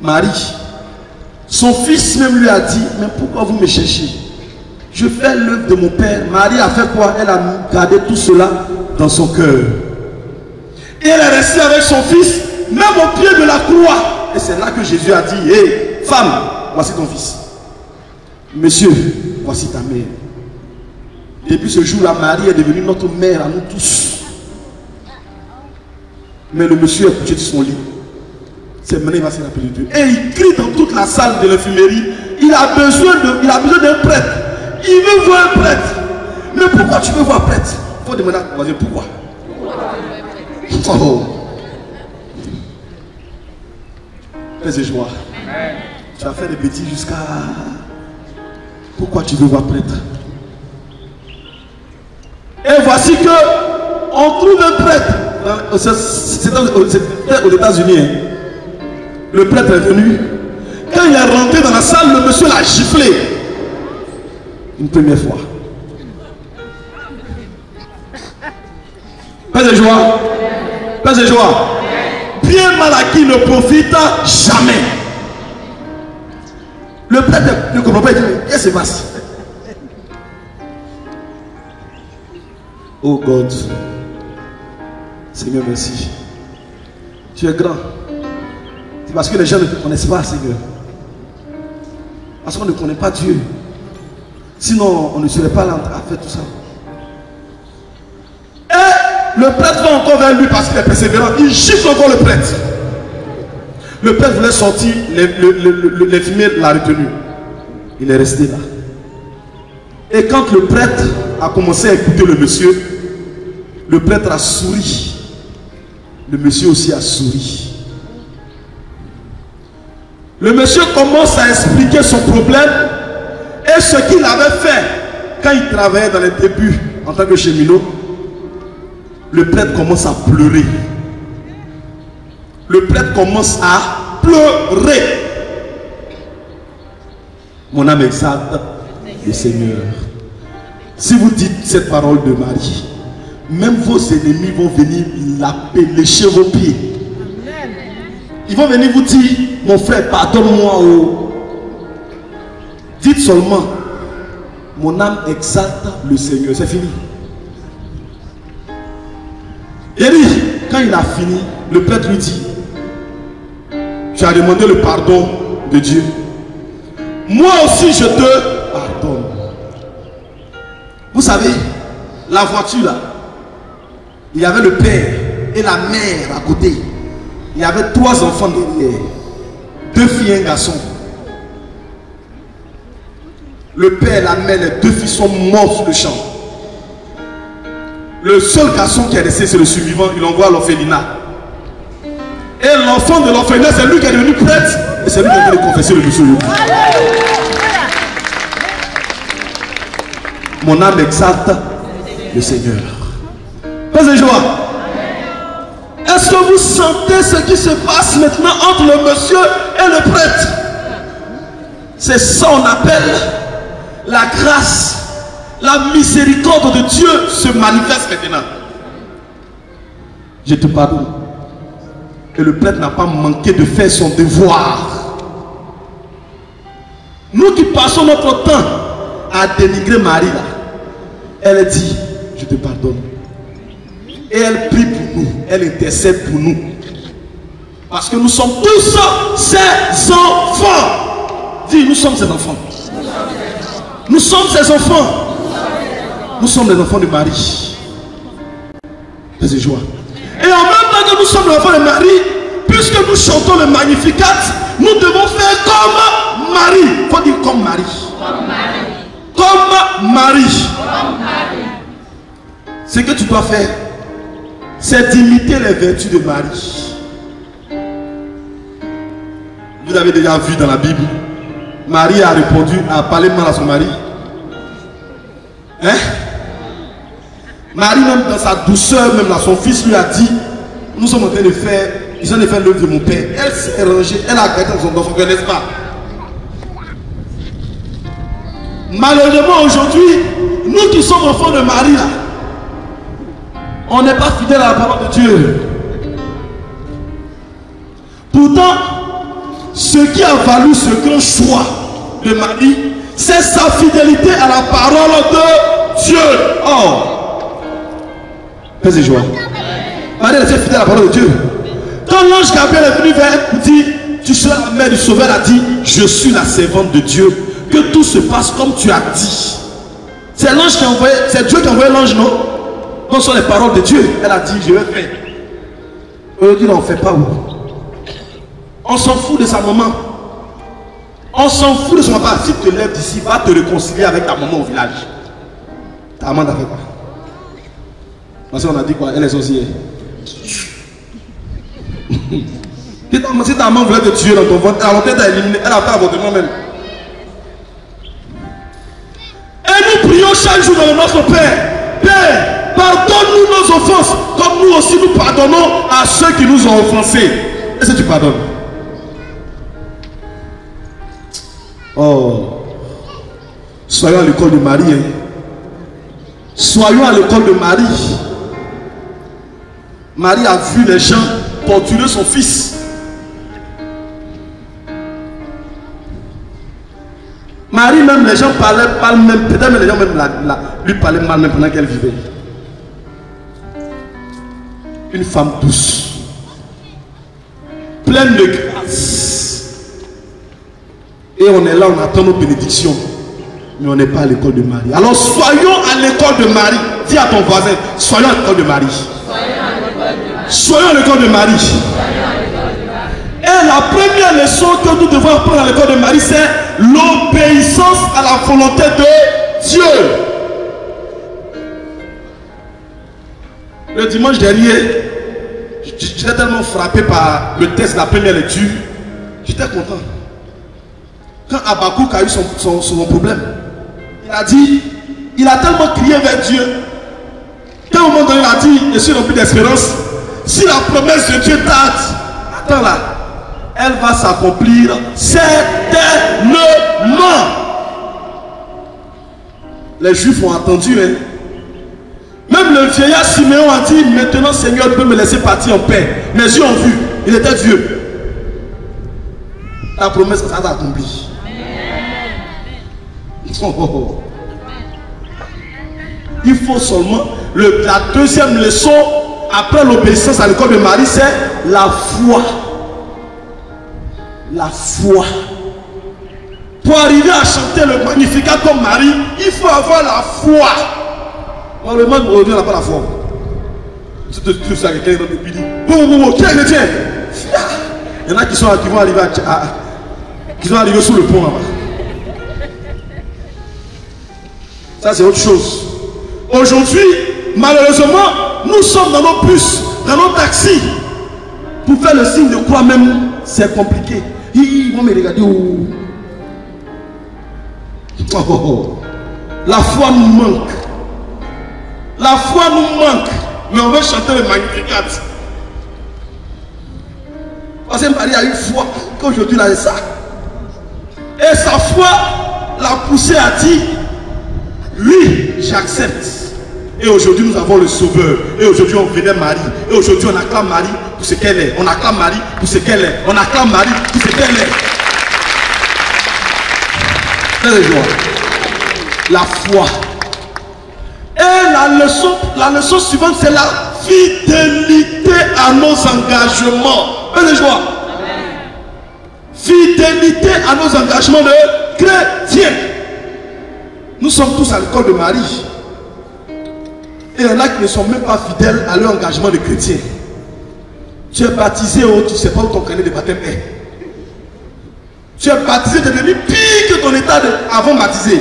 Marie. Son fils même lui a dit, mais pourquoi vous me cherchez? Je fais l'œuvre de mon père. Marie a fait quoi? Elle a gardé tout cela dans son cœur. Et elle est restée avec son fils, même au pied de la croix. Et c'est là que Jésus a dit, hé, femme, voici ton fils. Monsieur, voici ta mère. Depuis ce jour-là, Marie est devenue notre mère à nous tous. Mais le monsieur est couché sur son lit. C'est maintenant il va se rappeler de Dieu. Et il crie dans toute la salle de l'infirmerie. Il a besoin d'un prêtre. Il veut voir un prêtre. Mais pourquoi tu veux voir un prêtre? Il faut demander à ton voisin pourquoi. Oh. Paix et joie. Tu as fait des bêtises jusqu'à... Pourquoi tu veux voir prêtre? Et voici que on trouve un prêtre. C'est aux États-Unis. Hein. Le prêtre est venu. Quand il est rentré dans la salle, le monsieur l'a giflé. Une première fois. Paix et joie. Paix et joie. Bien mal acquis ne profita jamais. Le prêtre ne comprend pas. Il dit, qu'est-ce qui se passe? Oh God. Seigneur, merci. Tu es grand. C'est parce que les gens ne te connaissent pas, Seigneur. Parce qu'on ne connaît pas Dieu. Sinon, on ne serait pas là à faire tout ça. Et le prêtre va encore vers lui parce qu'il est persévérant. Il gifle encore le prêtre. Le prêtre voulait sortir, l'infirmier l'a retenu. Il est resté là. Et quand le prêtre a commencé à écouter le monsieur, le prêtre a souri. Le monsieur aussi a souri. Le monsieur commence à expliquer son problème et ce qu'il avait fait quand il travaillait dans les débuts en tant que cheminot. Le prêtre commence à pleurer. Le prêtre commence à pleurer. Mon âme exalte le Seigneur. Si vous dites cette parole de Marie, même vos ennemis vont venir lécher vos pieds. Ils vont venir vous dire, mon frère, pardonne-moi. Oh. Dites seulement, mon âme exalte le Seigneur. C'est fini. Et lui, quand il a fini, le prêtre lui dit, tu as demandé le pardon de Dieu. Moi aussi, je te pardonne. Vous savez, la voiture là, il y avait le père et la mère à côté. Il y avait 3 enfants derrière. 2 filles et un garçon. Le père et la mère, les 2 filles sont morts sur le champ. Le seul garçon qui est resté, c'est le survivant. Il envoie à l'orphelinat. Et l'enfant de l'orphelinat, c'est lui qui est devenu prêtre. Et c'est lui qui est venu confesser le monsieur. Mon âme exalte le Seigneur. Pas de joie. Est-ce que vous sentez ce qui se passe maintenant entre le monsieur et le prêtre? C'est ça qu'on appelle la grâce. La miséricorde de Dieu se manifeste maintenant. Je te pardonne. Et le prêtre n'a pas manqué de faire son devoir. Nous qui passons notre temps à dénigrer Marie là, elle dit, je te pardonne. Et elle prie pour nous, elle intercède pour nous. Parce que nous sommes tous ses enfants. Dis, nous sommes ses enfants. Nous sommes ses enfants. Nous sommes les enfants de Marie. C'est joie. Et en même temps que nous sommes les enfants de Marie, puisque nous chantons le Magnificat, nous devons faire comme Marie. Il faut dire comme Marie. Comme Marie. Ce que tu dois faire, c'est d'imiter les vertus de Marie. Vous avez déjà vu dans la Bible, Marie a répondu, a parlé mal à son mari. Hein? Marie, même dans sa douceur, même là, son fils lui a dit, nous sommes en train de faire, ils sont en train de faire l'œuvre de mon père. Elle s'est rangée, elle a gardé son enfant, n'est-ce pas? Malheureusement aujourd'hui, nous qui sommes enfants de Marie là, on n'est pas fidèles à la parole de Dieu. Pourtant, ce qui a valu ce grand choix de Marie, c'est sa fidélité à la parole de Dieu. Oh, fais de joie. Marie était fidèle à la parole de Dieu. Quand l'ange Gabriel est venu vers elle pour dire, tu seras la mère du Sauveur, elle a dit, je suis la servante de Dieu. Que tout se passe comme tu as dit. C'est l'ange qui a envoyé, c'est Dieu qui a envoyé l'ange, non? Donc ce sont les paroles de Dieu. Elle a dit, je vais faire. Aujourd'hui, on ne fait pas où? On s'en fout de sa maman. On s'en fout de son papa. Si tu te lèves d'ici, va te réconcilier avec ta maman au village. Ta maman t'a fait quoi? Parce qu'on a dit quoi? Elle est sorcière. Si ta maman voulait te tuer dans ton ventre, elle a peut-être éliminé. Elle a fait avortement même. Et nous prions chaque jour dans notre Père. Père, pardonne-nous nos offenses, comme nous aussi nous pardonnons à ceux qui nous ont offensés. Est-ce que tu pardonnes? Oh, soyons à l'école de Marie. Hein. Soyons à l'école de Marie. Marie a vu les gens torturer son fils. Marie, même les gens parlent même, peut-être même les gens même lui parlaient mal même pendant qu'elle vivait. Une femme douce, pleine de grâce. Et on est là, on attend nos bénédictions. Mais on n'est pas à l'école de Marie. Alors soyons à l'école de Marie. Dis à ton voisin, soyons à l'école de Marie. Soyons à l'école de Marie. Et la première leçon que nous devons apprendre à l'école de Marie, c'est l'obéissance à la volonté de Dieu. Le dimanche dernier, j'étais tellement frappé par le texte de la première lecture. J'étais content. Quand Habakkuk a eu son problème, il a dit, il a tellement crié vers Dieu. Quand au moment donné, il a dit, je suis rempli d'espérance. Si la promesse de Dieu tarde, attends là. elle va s'accomplir certainement. Les Juifs ont attendu. Hein. Même le vieillard Siméon a dit, maintenant Seigneur, tu peux me laisser partir en paix. Mes yeux ont vu, il était vieux. La promesse, ça va accomplir. Il faut seulement, la deuxième leçon, après l'obéissance à l'école de Marie, c'est la foi. La foi. Pour arriver à chanter le Magnificat comme Marie, il faut avoir la foi. Le monde aujourd'hui n'a pas la foi. Tu sais quelqu'un d'autre qui dit, bon, qui est chrétien? Il y en a qui vont arriver qui sont arrivés sous le pont là-bas. Ça c'est autre chose. Aujourd'hui, malheureusement, nous sommes dans nos bus, dans nos taxis. Pour faire le signe de croix même, c'est compliqué. Ils vont me regarder. La foi nous manque. La foi nous manque. Mais on veut chanter le Magnificat. Parce que Marie a eu foi qu'aujourd'hui là c'est ça. Et sa foi l'a poussé à dire, oui, j'accepte. Et aujourd'hui nous avons le Sauveur. Et aujourd'hui on vénère Marie. Et aujourd'hui on acclame Marie pour ce qu'elle est. On acclame Marie pour ce qu'elle est. On acclame Marie pour ce qu'elle est. C'est joie. La foi. Et la leçon suivante, c'est la fidélité à nos engagements. Fais de joie. Fidélité à nos engagements de chrétiens. Nous sommes tous à l'école de Marie. Et il y en a qui ne sont même pas fidèles à leur engagement de chrétien. Tu es baptisé, tu ne sais pas où ton carnet de baptême est. Tu es baptisé, tu es devenu pire que ton état avant baptisé.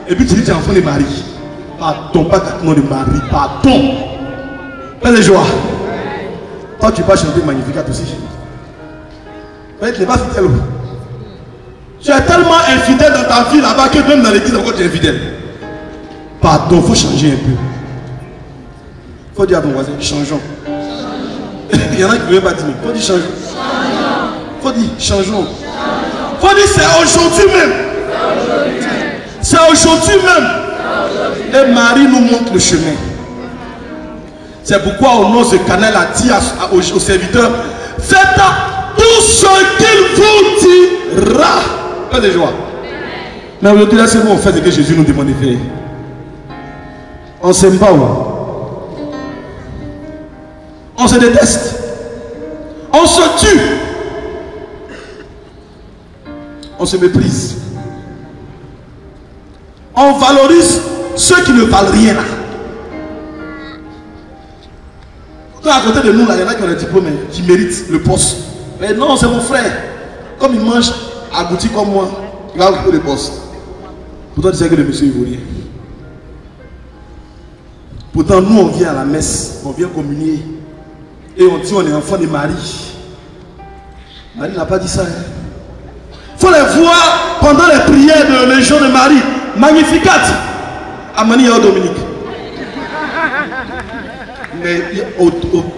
Et puis tu dis tu es enfant de Marie. Pardon, pas nom de Marie, pardon. Fais de joie. Toi tu vas chanter Magnificat aussi. Tu n'es pas fidèle. Tu es tellement infidèle dans ta vie là-bas que même dans l'église encore tu es infidèle. Pardon, il faut changer un peu. Il faut dire à ton voisin, changeons. Il y en a qui ne veulent pas dire, il faut dire changeons. Il faut dire changeons. Il faut dire c'est aujourd'hui même. C'est aujourd'hui même. Et Marie nous montre le chemin. C'est pourquoi au nom de Canel a dit aux serviteurs, faites tout ce qu'il vous dira. Pas de joie. Mais aujourd'hui, laissez-nous faire ce que Jésus nous demande de faire. On ne s'aime pas. On se déteste. On se tue. On se méprise. On valorise ceux qui ne valent rien. Quand à côté de nous, là, il y en a qui ont des diplômes qui méritent le poste. Mais non, c'est mon frère. Comme il mange agouti comme moi, il va occuper le poste. Pourtant, tu sais que le monsieur est ivoirien. Pourtant, nous, on vient à la messe, on vient communier. Et on dit on est enfant de Marie. Marie n'a pas dit ça. Il faut les voir pendant les prières de Légion de Marie. Magnificat. Amani et Dominique. Mais au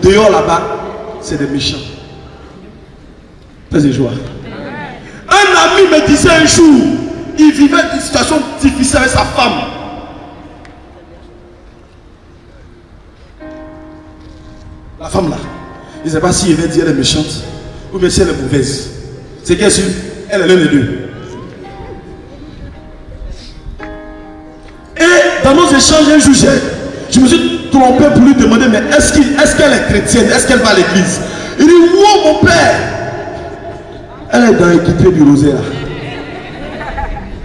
dehors là-bas, c'est des méchants. Fais de joie. Un ami me disait un jour, il vivait une situation difficile avec sa femme. La femme là, je ne sais pas si il va dire elle est méchante ou bien si elle est mauvaise. C'est qu'elle est elle est l'un des deux. Et dans nos échanges un jour, je me suis trompé pour lui demander, mais est-ce qu'elle est chrétienne? Est-ce qu'elle va à l'église? Il dit, wow mon père, elle est dans l'équipée du rosaire.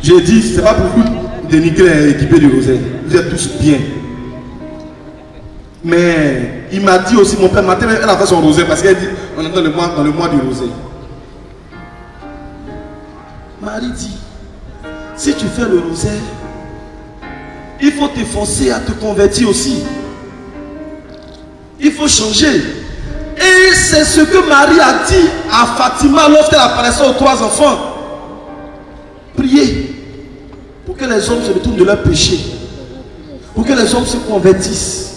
J'ai dit, c'est pas pour vous dénigrer l'équipée du rosaire. Vous êtes tous bien. Mais il m'a dit aussi, mon père, matin, elle a fait son rosaire parce qu'elle dit, on est dans le mois du rosaire. Marie dit, si tu fais le rosaire, il faut t'efforcer à te convertir aussi. Il faut changer. Et c'est ce que Marie a dit à Fatima lorsqu'elle apparaissait aux 3 enfants. Priez pour que les hommes se retournent de leur péché. Pour que les hommes se convertissent.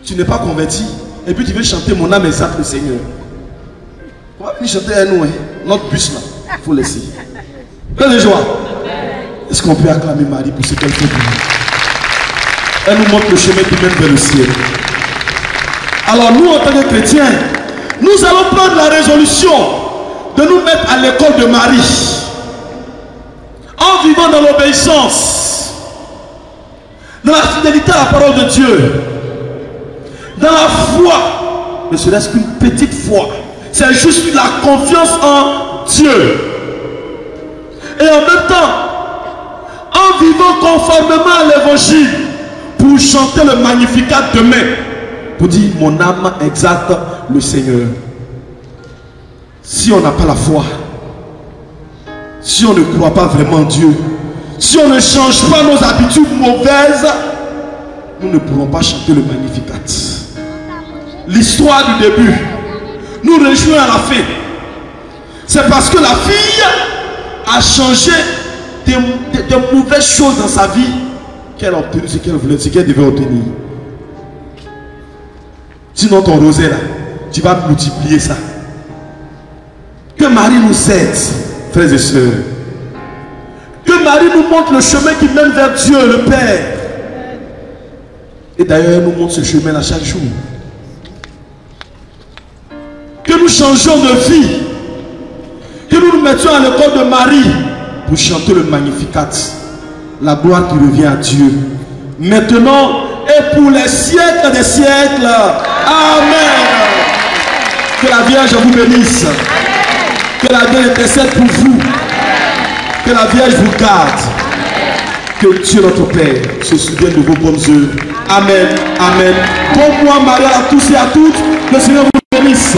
Tu n'es pas converti. Et puis tu veux chanter mon âme exalte le Seigneur. On va venir chanter à nous, hein. Notre bus là. Il faut laisser. Plein de joie. Est-ce qu'on peut acclamer Marie pour ce qu'elle fait pour nous? Elle nous montre le chemin qui mène vers le ciel. Alors nous, en tant que chrétiens, nous allons prendre la résolution de nous mettre à l'école de Marie. En vivant dans l'obéissance, dans la fidélité à la parole de Dieu, dans la foi, ne serait-ce qu'une petite foi. C'est juste la confiance en Dieu. Et en même temps, en vivant conformément à l'évangile, pour chanter le Magnificat demain, pour dire mon âme exalte le Seigneur. Si on n'a pas la foi, si on ne croit pas vraiment en Dieu, si on ne change pas nos habitudes mauvaises, nous ne pourrons pas chanter le Magnificat. L'histoire du début nous rejoint à la fin. C'est parce que la fille a changé des mauvaises choses dans sa vie qu'elle a obtenu ce qu'elle voulait, ce qu'elle devait obtenir. Sinon ton rosé là, tu vas multiplier ça. Que Marie nous aide, frères et sœurs. Que Marie nous montre le chemin qui mène vers Dieu, le Père. Et d'ailleurs, elle nous montre ce chemin là chaque jour. Que nous changeons de vie. Que nous nous mettions à l'école de Marie pour chanter le Magnificat. La gloire qui revient à Dieu. Maintenant et pour les siècles des siècles. Amen. Que la Vierge vous bénisse. Que la Vierge intercède pour vous. Que la Vierge vous garde. Que Dieu notre Père se souvienne de vos bonnes œuvres. Amen. Amen. Bon mois, Marie, à tous et à toutes. Que le Seigneur vous bénisse.